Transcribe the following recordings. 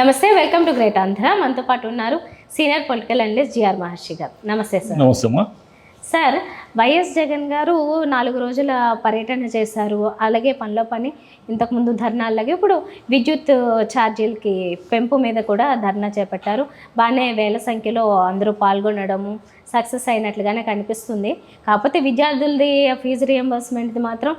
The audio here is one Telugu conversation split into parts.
నమస్తే, వెల్కమ్ టు గ్రేట్ ఆంధ్ర. మనతో పాటు ఉన్నారు సీనియర్ పొలిటికల్ అనలిస్ట్ జిఆర్ మహర్షి గారు. నమస్తే సార్. నమస్తే అమ్మా. సార్, వైఎస్ జగన్ గారు 4 రోజుల పర్యటన చేశారు. అలాగే పనిలో పని ఇంతకుముందు ధర్నాలాగే ఇప్పుడు విద్యుత్ ఛార్జీలకి పెంపు మీద కూడా ధర్నా చేపట్టారు. బాగానే వేల సంఖ్యలో అందరూ పాల్గొనడము సక్సెస్ అయినట్లుగానే కనిపిస్తుంది. కాకపోతే విద్యార్థులది ఫీజు రియంబర్స్మెంట్ది మాత్రం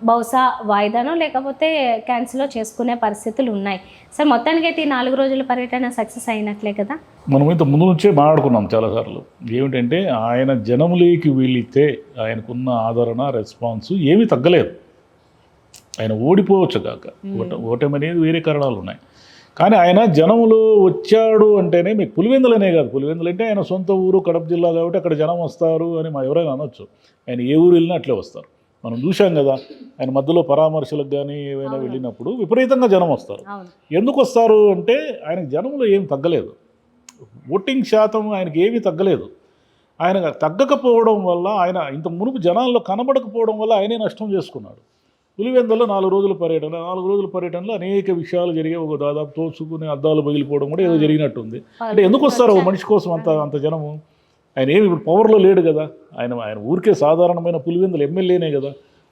బహుశా వాయిదానో లేకపోతే క్యాన్సిల్లో చేసుకునే పరిస్థితులు ఉన్నాయి. సార్, మొత్తానికైతే ఈ 4 రోజుల పర్యటన సక్సెస్ అయినట్లే కదా? మనం ఇంత ముందు నుంచే మాట్లాడుకున్నాం చాలాసార్లు. ఏమిటంటే ఆయన జనములోకి వెళితే ఆయనకున్న ఆదరణ రెస్పాన్స్ ఏమీ తగ్గలేదు. ఆయన ఓడిపోవచ్చు కాక ఓటమి అనేది వేరే కారణాలు ఉన్నాయి. కానీ ఆయన జనములో వచ్చాడు అంటేనే మీకు పులివెందులనే కాదు, పులివెందులు అంటే ఆయన సొంత ఊరు కడప జిల్లా కాబట్టి అక్కడ జనం వస్తారు అని ఎవరైనా అనొచ్చు. ఆయన ఏ ఊరు వెళ్ళినా అట్లే వస్తారు. మనం చూసాం కదా, ఆయన మధ్యలో పరామర్శలకు కానీ ఏవైనా వెళ్ళినప్పుడు విపరీతంగా జనం వస్తారు. ఎందుకు వస్తారు అంటే ఆయనకు జనంలో ఏం తగ్గలేదు, ఓటింగ్ శాతం ఆయనకి ఏమీ తగ్గలేదు. ఆయన తగ్గకపోవడం వల్ల, ఆయన ఇంత మునుపు జనాల్లో కనబడకపోవడం వల్ల ఆయనే నష్టం చేసుకున్నాడు. పులివెందులో 4 రోజుల పర్యటన, 4 రోజుల పర్యటనలో అనేక విషయాలు జరిగాయి. ఒక దాదాపు తోచుకుని అద్దాలు పగిలిపోవడం కూడా ఏదో జరిగినట్టుంది. అంటే ఎందుకు వస్తారు మనిషి కోసం అంత జనము? ఆయన ఏమి ఇప్పుడు పవర్లో లేడు కదా. ఆయన ఊరికే సాధారణమైన పులివెందులు ఎమ్మెల్యేనే కదా.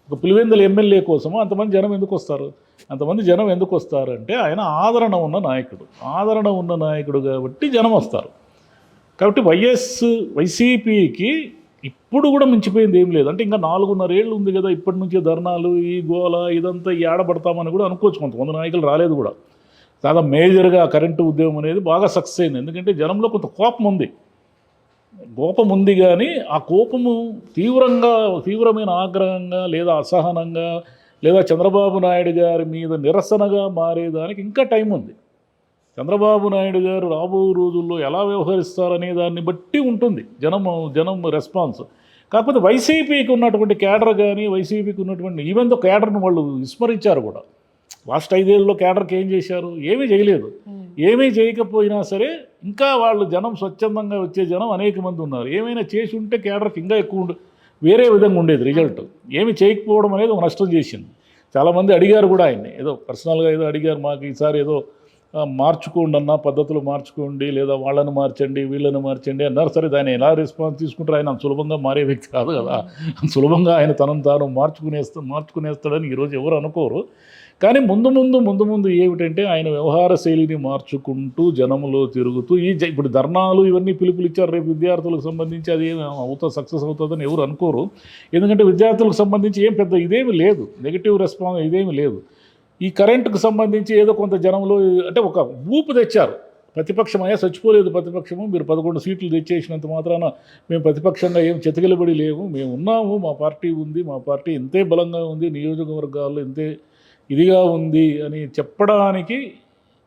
ఒక పులివెందుల ఎమ్మెల్యే కోసము అంతమంది జనం ఎందుకు వస్తారు? అంతమంది జనం ఎందుకు వస్తారంటే ఆయన ఆదరణ ఉన్న నాయకుడు కాబట్టి జనం వస్తారు. కాబట్టి వైసీపీకి ఇప్పుడు కూడా మించిపోయింది ఏం లేదు. అంటే ఇంకా 4.5 ఏళ్ళు ఉంది కదా, ఇప్పటి నుంచే ధర్నాలు, ఈ గోల ఇదంతా ఈ ఆడబడతామని కూడా అనుకోవచ్చు. కొంతమంది నాయకులు రాలేదు కూడా. చాలా మేజర్గా కరెంటు ఉద్యమం అనేది బాగా సక్సెస్ అయింది. ఎందుకంటే జనంలో కొంత కోపం ఉంది కానీ ఆ కోపము తీవ్రమైన ఆగ్రహంగా లేదా అసహనంగా లేదా చంద్రబాబు నాయుడు గారి మీద నిరసనగా మారేదానికి ఇంకా టైం ఉంది. చంద్రబాబు నాయుడు గారు రాబో రోజుల్లో ఎలా వ్యవహరిస్తారనే దాన్ని బట్టి ఉంటుంది జనం రెస్పాన్స్. కాకపోతే వైసీపీకి ఉన్నటువంటి కేడర్ కానీ, వైసీపీకి ఉన్నటువంటి ఈవెన్ దో కేడర్ను వాళ్ళు విస్మరించారు కూడా. లాస్ట్ 5 ఏళ్ళలో కేడర్కి ఏం చేశారు? ఏమీ చేయలేదు. ఏమీ చేయకపోయినా సరే ఇంకా వాళ్ళు జనం స్వచ్ఛందంగా వచ్చే జనం అనేక మంది ఉన్నారు. ఏమైనా చేసి ఉంటే కేడర్కి ఇంకా ఎక్కువ వేరే విధంగా ఉండేది రిజల్ట్. ఏమి చేయకపోవడం అనేది ఒక నష్టం చేసింది. చాలామంది అడిగారు కూడా ఆయన్ని, ఏదో పర్సనల్గా ఏదో అడిగారు, మాకు ఈసారి ఏదో మార్చుకోండి అన్న, పద్ధతులు మార్చుకోండి, లేదా వాళ్ళని మార్చండి వీళ్ళని మార్చండి అన్నారు. సరే, దాన్ని ఎలా రెస్పాన్స్ తీసుకుంటారు? ఆయన సులభంగా మారే వ్యక్తి కాదు కదా. సులభంగా ఆయన తనను తాను మార్చుకునేస్తాడని ఈరోజు ఎవరు అనుకోరు. కానీ ముందు ఏమిటంటే ఆయన వ్యవహార శైలిని మార్చుకుంటూ జనములో తిరుగుతూ ఇప్పుడు ధర్నాలు ఇవన్నీ పిలుపులు ఇచ్చారు. రేపు విద్యార్థులకు సంబంధించి అది సక్సెస్ అవుతుందని ఎవరు అనుకోరు. ఎందుకంటే విద్యార్థులకు సంబంధించి ఏం పెద్ద ఇదేమి లేదు, నెగిటివ్ రెస్పాన్స్ ఇదేమి లేదు. ఈ కరెంటుకు సంబంధించి ఏదో కొంత జనంలో అంటే ఒక ఊపు తెచ్చారు. ప్రతిపక్షం అయ్యా చచ్చిపోలేదు ప్రతిపక్షము, మీరు 11 సీట్లు తెచ్చేసినంత మాత్రాన మేము ప్రతిపక్షంగా ఏం చెతకిలబడి లేవు, మేము ఉన్నాము, మా పార్టీ ఉంది, మా పార్టీ ఇంతే బలంగా ఉంది, నియోజకవర్గాల్లో ఇంతే ఇదిగా ఉంది అని చెప్పడానికి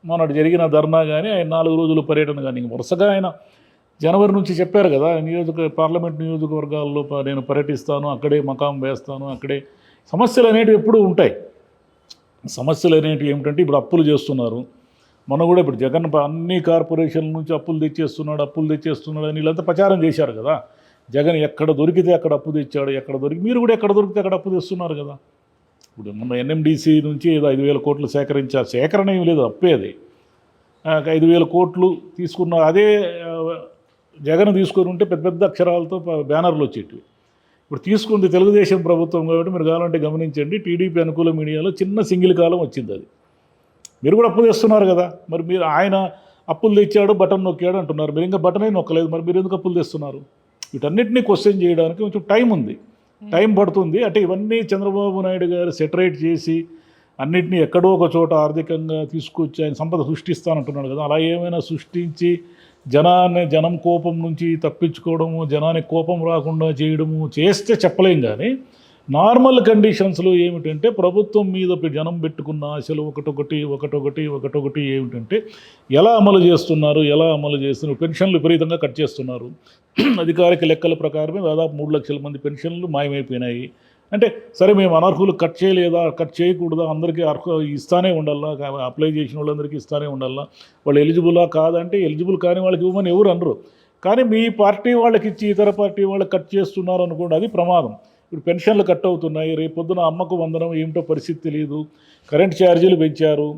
మొన్నటి జరిగిన ధర్నా కానీ, ఆయన 4 రోజుల పర్యటన కానీ, వరుసగా ఆయన జనవరి నుంచి చెప్పారు కదా, పార్లమెంట్ నియోజకవర్గాల్లో నేను పర్యటిస్తాను, అక్కడే మకాం వేస్తాను, అక్కడే సమస్యలు అనేటివి ఎప్పుడూ ఉంటాయి. సమస్యలు అనేటివి ఏమిటంటే ఇప్పుడు అప్పులు చేస్తున్నారు. మనం కూడా ఇప్పుడు జగన్ అన్ని కార్పొరేషన్ల నుంచి అప్పులు తెచ్చేస్తున్నాడు అని వీళ్ళంతా ప్రచారం చేశారు కదా. జగన్ ఎక్కడ దొరికితే అక్కడ అప్పు తెచ్చాడు, మీరు కూడా ఎక్కడ దొరికితే అక్కడ అప్పు తెస్తున్నారు కదా. ఇప్పుడు మొన్న NMDC నుంచి ఏదో 5,000 కోట్లు సేకరించారు. సేకరణ ఏమి లేదు, అప్పేది. 5,000 కోట్లు తీసుకున్న అదే జగన్ తీసుకొని ఉంటే పెద్ద పెద్ద అక్షరాలతో బ్యానర్లు వచ్చేటివి. ఇప్పుడు తీసుకుంది తెలుగుదేశం ప్రభుత్వం కాబట్టి మీరు కావాలంటే గమనించండి, టీడీపీ అనుకూల మీడియాలో చిన్న సింగిల్ కాలం వచ్చింది అది. మీరు కూడా అప్పు తెస్తున్నారు కదా, మరి మీరు ఆయన అప్పులు తెచ్చాడు బటన్ నొక్కాడు అంటున్నారు, మీరు ఇంకా బటనే నొక్కలేదు, మరి మీరు ఎందుకు అప్పులు తెస్తున్నారు? వీటన్నిటినీ క్వశ్చన్ చేయడానికి కొంచెం టైం పడుతుంది. అంటే ఇవన్నీ చంద్రబాబు నాయుడు గారు సెటరేట్ చేసి అన్నిటినీ ఎక్కడో ఒక చోట ఆర్థికంగా తీసుకొచ్చి ఆయన సంపద సృష్టిస్తానంటున్నాడు కదా, అలా ఏమైనా సృష్టించి జనం కోపం నుంచి తప్పించుకోవడము, జనానికి కోపం రాకుండా చేయడము చేస్తే చెప్పలేం. కానీ నార్మల్ కండిషన్స్లో ఏమిటంటే ప్రభుత్వం మీద జనం పెట్టుకున్న ఆశలు ఒకటొకటి ఏమిటంటే ఎలా అమలు చేస్తున్నారు, పెన్షన్లు విపరీతంగా కట్ చేస్తున్నారు. అధికారిక లెక్కల ప్రకారమే దాదాపు 3 లక్షల మంది పెన్షన్లు మాయమైపోయినాయి. అంటే సరే, మేము అనర్హులు కట్ చేయకూడదా, అందరికీ ఇస్తానే ఉండాలా, అప్లై చేసిన వాళ్ళందరికీ ఇస్తానే ఉండాలా, వాళ్ళు ఎలిజిబులా కాదంటే ఎలిజిబుల్ కాని వాళ్ళకి ఇవ్వమని ఎవరు అనరు. కానీ మీ పార్టీ వాళ్ళకి ఇచ్చి ఇతర పార్టీ వాళ్ళకి కట్ చేస్తున్నారు అనుకోండి, అది ప్రమాదం. ఇప్పుడు పెన్షన్లు కట్ అవుతున్నాయి, రేపు పొద్దున అమ్మకు వందనం ఏమిటో పరిస్థితి తెలియదు, కరెంట్ ఛార్జీలు పెంచారు,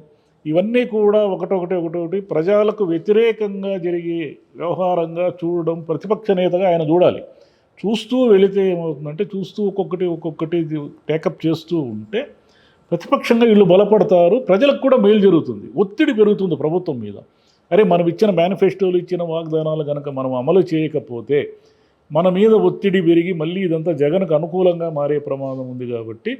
ఇవన్నీ కూడా ఒకటొకటి ప్రజలకు వ్యతిరేకంగా జరిగే వ్యవహారంగా చూడడం ప్రతిపక్ష నేతగా ఆయన చూడాలి. చూస్తూ వెళితే ఏమవుతుందంటే చూస్తూ ఒక్కొక్కటి టేకప్ చేస్తూ ఉంటే ప్రతిపక్షంగా వీళ్ళు బలపడతారు, ప్రజలకు కూడా మేలు జరుగుతుంది, ఒత్తిడి పెరుగుతుంది ప్రభుత్వం మీద. అరే మనం ఇచ్చిన మేనిఫెస్టోలు ఇచ్చిన వాగ్దానాలు కనుక మనం అమలు చేయకపోతే మన మీద ఒత్తిడి పెరిగి మళ్ళీ ఇదంతా జగన్కు అనుకూలంగా మారే ప్రమాదం ఉంది. కాబట్టి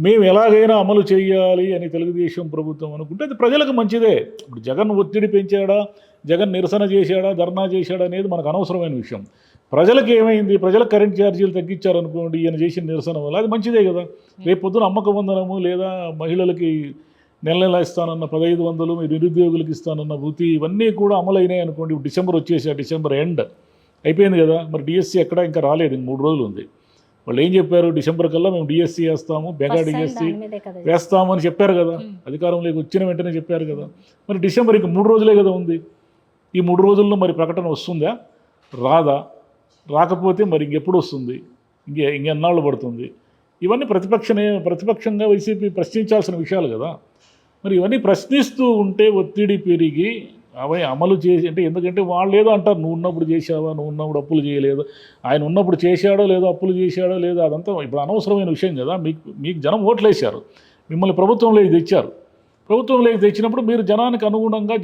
మేము ఎలాగైనా అమలు చేయాలి అని తెలుగుదేశం ప్రభుత్వం అనుకుంటే అది ప్రజలకు మంచిదే. ఇప్పుడు జగన్ ఒత్తిడి పెంచాడా, జగన్ నిరసన చేశాడా, ధర్నా చేశాడా అనేది మనకు అనవసరమైన విషయం. ప్రజలకు ఏమైంది, ప్రజలకు కరెంట్ ఛార్జీలు తగ్గించారనుకోండి ఈయన చేసిన నిరసన వల్ల, అది మంచిదే కదా. రేపు పొద్దున అమ్మక వందనము లేదా మహిళలకి నెల ఇస్తానన్న 1500, మీరు నిరుద్యోగులకు ఇస్తానన్న వృత్తి, ఇవన్నీ కూడా అమలైనాయి అనుకోండి. డిసెంబర్ వచ్చేసి డిసెంబర్ ఎండ్ అయిపోయింది కదా. మరి డిఎస్సి ఎక్కడ ఇంకా రాలేదు, 3 రోజులు ఉంది. వాళ్ళు ఏం చెప్పారు, డిసెంబర్ కల్లా మేము డిఎస్సి వేస్తాము, మెగా డిఎస్సి వేస్తాము అని చెప్పారు కదా. అధికారంలోకి వచ్చిన వెంటనే చెప్పారు కదా. మరి డిసెంబర్ ఇంక 3 రోజులే కదా ఉంది. ఈ 3 రోజుల్లో మరి ప్రకటన వస్తుందా, రాదా? రాకపోతే మరి ఇంకెప్పుడు వస్తుంది, ఇంకెన్నాళ్ళు పడుతుంది? ఇవన్నీ ప్రతిపక్షంగా వైసీపీ ప్రశ్నించాల్సిన విషయాలు కదా. మరి ఇవన్నీ ప్రశ్నిస్తూ ఉంటే ఒత్తిడి పెరిగి అవి అమలు చేసి, అంటే ఎందుకంటే వాళ్ళు ఏదో అంటారు, నువ్వు ఉన్నప్పుడు చేసావా, నువ్వు ఉన్నప్పుడు అప్పులు చేయలేదు, ఆయన ఉన్నప్పుడు చేశాడో లేదో, అప్పులు చేశాడో లేదో, అదంతా ఇప్పుడు అనవసరమైన విషయం కదా. మీకు జనం ఓట్లు వేశారు, మిమ్మల్ని ప్రభుత్వంలోకి తెచ్చారు. ప్రభుత్వంలోకి తెచ్చినప్పుడు మీరు జనానికి అనుగుణంగా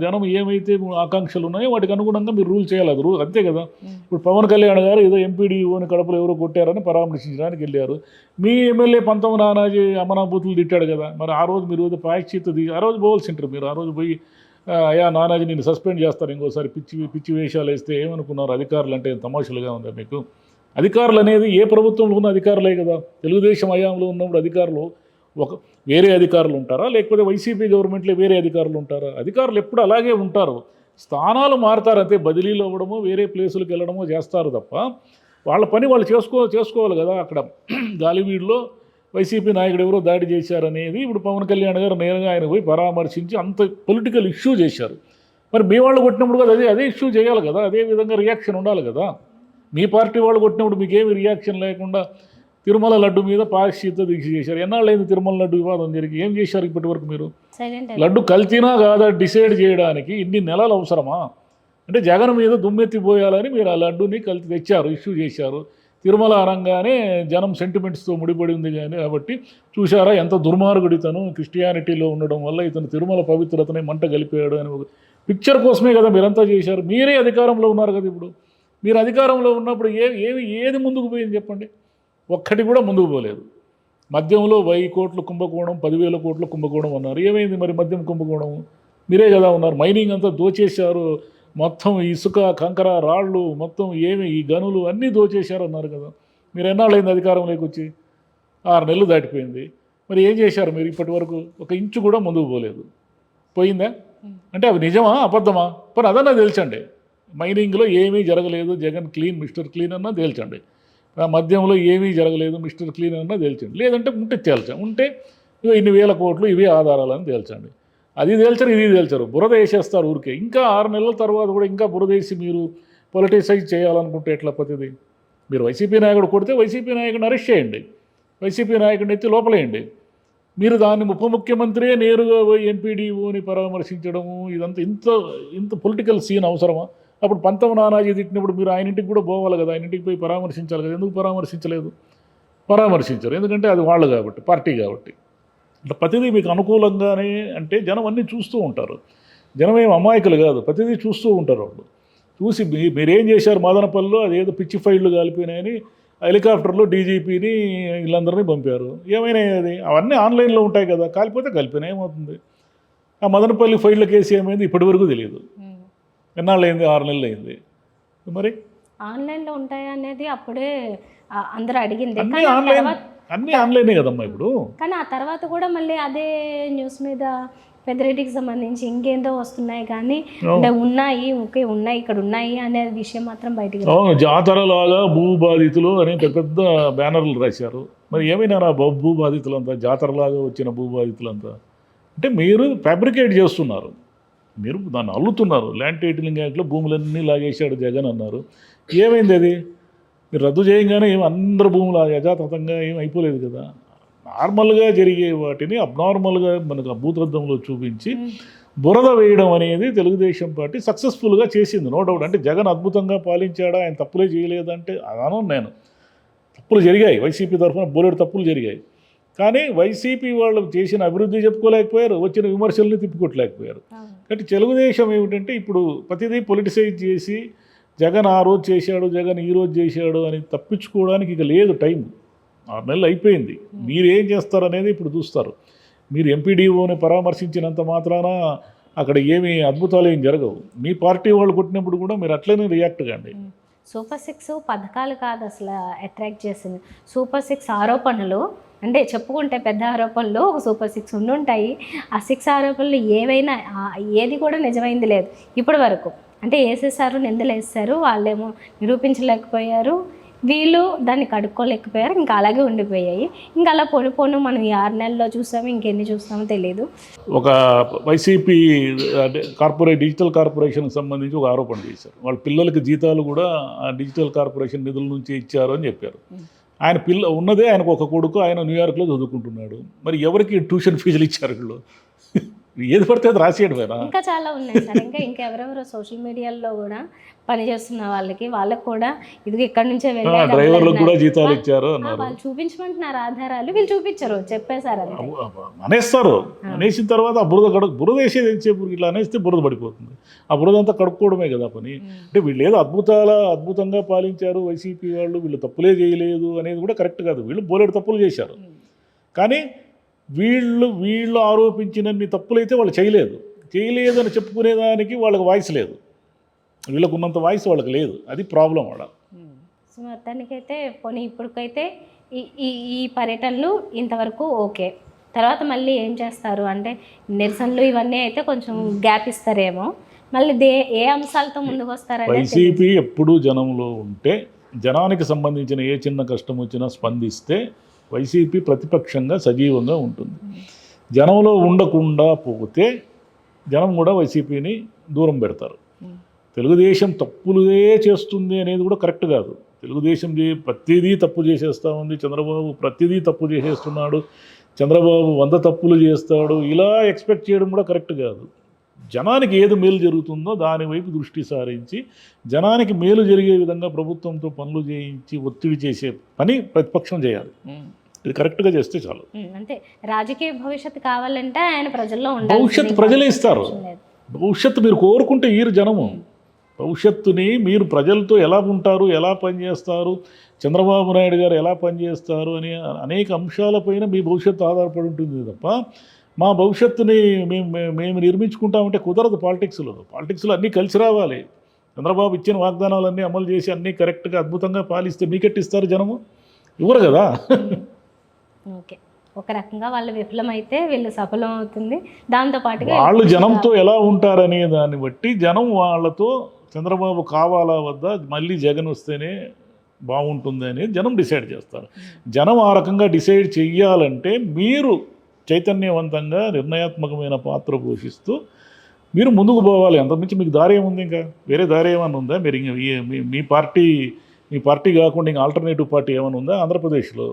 జనం ఏమైతే ఆకాంక్షలు ఉన్నాయో వాటికి అనుగుణంగా మీరు రూల్ చేయాలి. అది రూల్ అంతే కదా. ఇప్పుడు పవన్ కళ్యాణ్ గారు ఏదో ఎంపీడీఓని కడపలో ఎవరో కొట్టారని పరామర్శించడానికి వెళ్ళారు. మీ ఎమ్మెల్యే పంతం నానాజీ అమనాభూతులు తిట్టాడు కదా. మరి ఆ రోజు మీరు ఏదో ప్రాయశ్చిత్త ఆ రోజు పోవాల్సి ఉంటారు. మీరు ఆ రోజు పోయి అయ్యా నానాజీ నేను సస్పెండ్ చేస్తారు, ఇంకోసారి పిచ్చి వేషాలు వేస్తే ఏమనుకున్నారు అధికారులు అంటే తమాషలుగా ఉందా మీకు? అధికారులు అనేది ఏ ప్రభుత్వంలో ఉన్న అధికారులే కదా. తెలుగుదేశం హయాంలో ఉన్నప్పుడు అధికారులు వేరే అధికారులు ఉంటారా, లేకపోతే వైసీపీ గవర్నమెంట్లో వేరే అధికారులు ఉంటారా? అధికారులు ఎప్పుడు అలాగే ఉంటారు, స్థానాలు మారుతారు అంతే. బదిలీలు అవ్వడమో వేరే ప్లేసులకు వెళ్ళడమో చేస్తారు తప్ప వాళ్ళ పని వాళ్ళు చేసుకోవాలి కదా. అక్కడ గాలివీడులో వైసీపీ నాయకుడు ఎవరో దాడి చేశారనేది ఇప్పుడు పవన్ కళ్యాణ్ గారు నేరుగా ఆయన పోయి పరామర్శించి అంత పొలిటికల్ ఇష్యూ చేశారు. మరి మీ వాళ్ళు కొట్టినప్పుడు కూడా అదే ఇష్యూ చేయాలి కదా, అదే విధంగా రియాక్షన్ ఉండాలి కదా. మీ పార్టీ వాళ్ళు కొట్టినప్పుడు మీకేమి రియాక్షన్ లేకుండా తిరుమల లడ్డు మీద పారిశుద్ధ దీక్ష చేశారు. ఎన్నాళ్ళైంది తిరుమల లడ్డు వివాదం జరిగి? ఏం చేశారు ఇప్పటి వరకు మీరు? లడ్డు కల్తీనా కాదా డిసైడ్ చేయడానికి ఇన్ని నెలలు అవసరమా? అంటే జగన్ మీద దుమ్మెత్తిపోయాలని మీరు ఆ లడ్డుని కల్తీ తెచ్చారు, ఇష్యూ చేశారు. తిరుమల అనగానే జనం సెంటిమెంట్స్తో ముడిపడి ఉంది కానీ కాబట్టి చూశారా ఎంత దుర్మార్గుడు ఇతను, క్రిస్టియానిటీలో ఉండడం వల్ల ఇతను తిరుమల పవిత్రతని మంట కలిపాడు అని ఒక పిక్చర్ కోసమే కదా మీరంతా చేశారు. మీరే అధికారంలో ఉన్నారు కదా. ఇప్పుడు మీరు అధికారంలో ఉన్నప్పుడు ఏది ముందుకు పోయింది చెప్పండి? ఒక్కటి కూడా ముందుకు పోలేదు. మద్యంలో 1000 కోట్లు కుంభకోణం, 10,000 కోట్లు కుంభకోణం అన్నారు. ఏమైంది మరి మద్యం కుంభకోణం? మీరే కదా ఉన్నారు. మైనింగ్ అంతా దోచేశారు, మొత్తం ఇసుక, కంకర, రాళ్ళు, మొత్తం ఈ గనులు అన్నీ దోచేశారు అన్నారు కదా. మీరు ఎన్నాళ్ళైంది అధికారంలోకి వచ్చి? 6 నెలలు దాటిపోయింది. మరి ఏం చేశారు మీరు? ఇప్పటి వరకు ఒక ఇంచు కూడా ముందుకు పోలేదు. పోయిందా? అంటే అవి నిజమా అబద్ధమా? మరి అదన్నా తేల్చండి. మైనింగ్లో ఏమీ జరగలేదు, జగన్ క్లీన్, మిస్టర్ క్లీన్ అన్నా తేల్చండి. మద్యంలో ఏమీ జరగలేదు, మిస్టర్ క్లీన్ అన్నా తేల్చండి. లేదంటే ఉంటే ఇన్ని వేల కోట్లు ఇవే ఆధారాలని తేల్చండి. అది తేల్చరు, ఇది తేల్చరు, బురద వేసేస్తారు ఊరికే. ఇంకా 6 నెలల తర్వాత కూడా ఇంకా బురద వేసి మీరు పొలిటిసైజ్ చేయాలనుకుంటే ఎట్లా పద్ధతి? మీరు వైసీపీ నాయకుడు కొడితే వైసీపీ నాయకుడిని అరెస్ట్ చేయండి, వైసీపీ నాయకుడిని ఎత్తి లోపలేయండి. మీరు దాన్ని ఉప ముఖ్యమంత్రియే నేరుగా పోయి ఎంపీడీఓని పరామర్శించడము, ఇదంతా ఇంత పొలిటికల్ సీన్ అవసరమా? అప్పుడు పంతం నానాజీ తిట్టినప్పుడు మీరు ఆయన ఇంటికి కూడా పోవాలి కదా, ఆయన ఇంటికి పోయి పరామర్శించాలి కదా. ఎందుకు పరామర్శించలేదు? పరామర్శించరు, ఎందుకంటే అది వాళ్ళు కాబట్టి, పార్టీ కాబట్టి. అంటే ప్రతిదీ మీకు అనుకూలంగానే అంటే జనం అన్నీ చూస్తూ ఉంటారు. జనం ఏం అమాయకులు కాదు, ప్రతిదీ చూస్తూ ఉంటారు. వాళ్ళు చూసి మీరేం చేశారు మదనపల్లిలో, అదేదో పిచ్చి ఫైళ్ళు కాలిపోయినాయని హెలికాప్టర్లో డీజీపీని వీళ్ళందరినీ పంపారు. ఏమైనాయి? అది అవన్నీ ఆన్లైన్లో ఉంటాయి కదా. కాలిపోతే కలిపినాయి, ఏమవుతుంది? ఆ మదనపల్లి ఫైళ్ళ కేసు ఏమైంది ఇప్పటి వరకు తెలియదు. ఎన్నాళ్ళు అయింది? 6 నెలలు అయింది. మరి ఆన్లైన్లో ఉంటాయా అనేది అప్పుడే అందరూ అడిగింది. అన్నీ ఆన్లైనే కదమ్మా ఇప్పుడు. కానీ ఆ తర్వాత కూడా మళ్ళీ అదే న్యూస్ మీద పెద్దరెడ్డికి సంబంధించి ఇంకేందో వస్తున్నాయి, కానీ అంటే ఉన్నాయి ఇక్కడ ఉన్నాయి అనే విషయం మాత్రం బయటికి. అవును, జాతరలాగా భూ బాధితులు అని పెద్ద బ్యానర్లు రాశారు. మరి ఏమైనా భూ బాధితులంతా, జాతరలాగా వచ్చిన భూ బాధితులంతా అంటే మీరు ఫ్యాబ్రికేట్ చేస్తున్నారు, మీరు దాన్ని అల్లుతున్నారు. ల్యాండ్ టైటిలింగ్ యాక్ట్లో భూములన్నీ లాగేశాడు జగన్ అన్నారు. ఏమైంది? అది మీరు రద్దు చేయగానే అందరు భూములు యథాతథంగా ఏం అయిపోలేదు కదా. నార్మల్గా జరిగే వాటిని అబ్నార్మల్గా మనకు భూతద్దంలో చూపించి బురద వేయడం అనేది తెలుగుదేశం పార్టీ సక్సెస్ఫుల్గా చేసింది, నో డౌట్. అంటే జగన్ అద్భుతంగా పాలించాడా, ఆయన తప్పులే చేయలేదంటే అదాను నేను. తప్పులు జరిగాయి, వైసీపీ తరఫున బోలెడు తప్పులు జరిగాయి. కానీ వైసీపీ వాళ్ళు చేసిన అభివృద్ధి చెప్పుకోలేకపోయారు, వచ్చిన విమర్శల్ని తిప్పుకోవట్లేకపోయారు. కాబట్టి తెలుగుదేశం ఏమిటంటే ఇప్పుడు ప్రతిదీ పొలిటిసైజ్ చేసి జగన్ ఆ రోజు చేశాడు, జగన్ ఈ రోజు చేశాడు అని తప్పించుకోవడానికి ఇక లేదు టైం. 6 నెలలు అయిపోయింది. మీరు ఏం చేస్తారనేది ఇప్పుడు చూస్తారు. మీరు ఎంపీడీఓని పరామర్శించినంత మాత్రాన అక్కడ ఏమీ అద్భుతాలు ఏం జరగవు. మీ పార్టీ వాళ్ళు కొట్టినప్పుడు కూడా మీరు అట్లనే రియాక్ట్ కండి. సూపర్ 6 పథకాలు కాదు అసలు అట్రాక్ట్ చేసింది, సూపర్ 6 ఆరోపణలు. అంటే చెప్పుకుంటే పెద్ద ఆరోపణలు ఒక సూపర్ 6 ఉండుంటాయి. ఆ 6 ఆరోపణలు ఏవైనా ఏది కూడా నిజమైంది లేదు ఇప్పటి వరకు. అంటే వేసేసారు, నిందలు వేస్తారు, వాళ్ళేమో నిరూపించలేకపోయారు, వీళ్ళు దాన్ని కడుక్కోలేకపోయారు, ఇంకా అలాగే ఉండిపోయాయి. ఇంకా అలా పోను మనం ఈ 6 నెలల్లో చూసాము, ఇంకెన్ని చూస్తామో తెలియదు. ఒక వైసీపీ డిజిటల్ కార్పొరేషన్కి సంబంధించి ఒక ఆరోపణ చేశారు. వాళ్ళ పిల్లలకి జీతాలు కూడా ఆ డిజిటల్ కార్పొరేషన్ నిధుల నుంచి ఇచ్చారు అని చెప్పారు. ఆయన ఉన్నదే ఆయనకు ఒక కొడుకు, ఆయన న్యూయార్క్లో చదువుకుంటున్నాడు. మరి ఎవరికి ట్యూషన్ ఫీజులు ఇచ్చారు వీళ్ళు? ఏది పడితే అది రాసేయడమేనా? ఇంకా చాలా ఉన్నాయి సార్. ఇంకెవరెవరో సోషల్ మీడియాలో కూడా పనిచేస్తున్న వాళ్ళకి కూడా ఇది ఇక్కడ నుంచే వెళ్ళారు, డ్రైవర్లకు కూడా జీతాలు ఇచ్చారు అన్నారు. వాళ్ళు చూపించమంటున్నారు ఆధారాలు, వీళ్ళు చూపించరు, చెప్పేశారు. అనేస్తారు, అనేసిన తర్వాత ఆ బురద వేసేది ఏం చెప్పు, ఇట్లా అనేస్తే బురద పడిపోతుంది. ఆ బురద అంతా కడుక్కోవడమే కదా పని. అంటే వీళ్ళు ఏదో అద్భుతంగా పాలించారు వైసీపీ వాళ్ళు, వీళ్ళు తప్పులే చేయలేదు అనేది కూడా కరెక్ట్ కాదు. వీళ్ళు బోలెడు తప్పులు చేశారు. కానీ వీళ్ళు ఆరోపించినన్ని తప్పులైతే వాళ్ళు చేయలేదని చెప్పుకునేదానికి వాళ్ళకి వాయిస్ లేదు. వీళ్ళకు ఉన్నంత వాయిస్ వాళ్ళకి లేదు, అది ప్రాబ్లం వాళ్ళ. సో మొత్తానికైతే పోనీ ఇప్పటికైతే ఈ పర్యటనలు ఇంతవరకు ఓకే. తర్వాత మళ్ళీ ఏం చేస్తారు అంటే నిరసనలు ఇవన్నీ అయితే కొంచెం గ్యాప్ ఇస్తారేమో, మళ్ళీ ఏ అంశాలతో ముందుకు వస్తారని. వైసీపీ ఎప్పుడూ జనంలో ఉంటే, జనానికి సంబంధించిన ఏ చిన్న కష్టం వచ్చినా స్పందిస్తే వైసీపీ ప్రతిపక్షంగా సజీవంగా ఉంటుంది. జనంలో ఉండకుండా పోతే జనం కూడా వైసీపీని దూరం పెడతారు. తెలుగుదేశం తప్పులే చేస్తుంది అనేది కూడా కరెక్ట్ కాదు. తెలుగుదేశం ప్రతిదీ తప్పు చేసేస్తూ ఉంది, చంద్రబాబు ప్రతిదీ తప్పు చేసేస్తున్నాడు, చంద్రబాబు 100 తప్పులు చేస్తాడు, ఇలా ఎక్స్పెక్ట్ చేయడం కూడా కరెక్ట్ కాదు. జనానికి ఏది మేలు జరుగుతుందో దాని వైపు దృష్టి సారించి జనానికి మేలు జరిగే విధంగా ప్రభుత్వంతో పనులు చేయించి ఒత్తిడి చేసే పని ప్రతిపక్షం చేయాలి. ఇది కరెక్ట్గా చేస్తే చాలు. అంటే రాజకీయ భవిష్యత్తు కావాలంటే ఆయన ప్రజల్లో ఉండాలి. భవిష్యత్తు ప్రజలే ఇస్తారు. భవిష్యత్తు మీరు కోరుకుంటే ఈరు జనము. భవిష్యత్తుని మీరు ప్రజలతో ఎలా ఉంటారు, ఎలా పనిచేస్తారు, చంద్రబాబు నాయుడు గారు ఎలా పనిచేస్తారు అనే అనేక అంశాలపైన మీ భవిష్యత్తు ఆధారపడి ఉంటుంది తప్ప మా భవిష్యత్తుని మేము నిర్మించుకుంటామంటే కుదరదు. పాలిటిక్స్లో అన్నీ కలిసి రావాలి. చంద్రబాబు ఇచ్చిన వాగ్దానాలన్నీ అమలు చేసి అన్నీ కరెక్ట్గా అద్భుతంగా పాలిస్తే మీకెట్టిస్తారు జనము? ఇవ్వరు కదా. ఓకే, ఒక రకంగా వాళ్ళు విఫలమైతే వీళ్ళు సఫలం అవుతుంది. దాంతోపాటుగా వాళ్ళు జనంతో ఎలా ఉంటారనే దాన్ని బట్టి జనం వాళ్ళతో చంద్రబాబు కావాలా వద్దా, మళ్ళీ జగన్ వస్తేనే బాగుంటుంది అనేది జనం డిసైడ్ చేస్తారు. జనం ఆ రకంగా డిసైడ్ చెయ్యాలంటే మీరు చైతన్యవంతంగా నిర్ణయాత్మకమైన పాత్ర పోషిస్తూ మీరు ముందుకు పోవాలి. అంతకుమించి మీకు దారి ఏముంది? ఇంకా వేరే దారి ఏమైనా ఉందా? మీరు మీ పార్టీ కాకుండా ఇంకా ఆల్టర్నేటివ్ పార్టీ ఏమైనా ఉందా ఆంధ్రప్రదేశ్లో?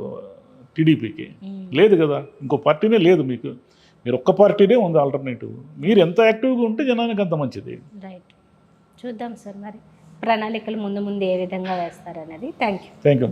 టీడీపీకి లేదు కదా, ఇంకో పార్టీనే లేదు మీకు. మీరు ఒక్క పార్టీనే ఉంది ఆల్టర్నేటివ్. మీరు ఎంత యాక్టివ్గా ఉంటే జనానికి అంత మంచిది. రైట్, చూద్దాం సార్ మరి ప్రణాళికలు ముందు ఏ విధంగా వేస్తారనేది. Thank you. Thank you.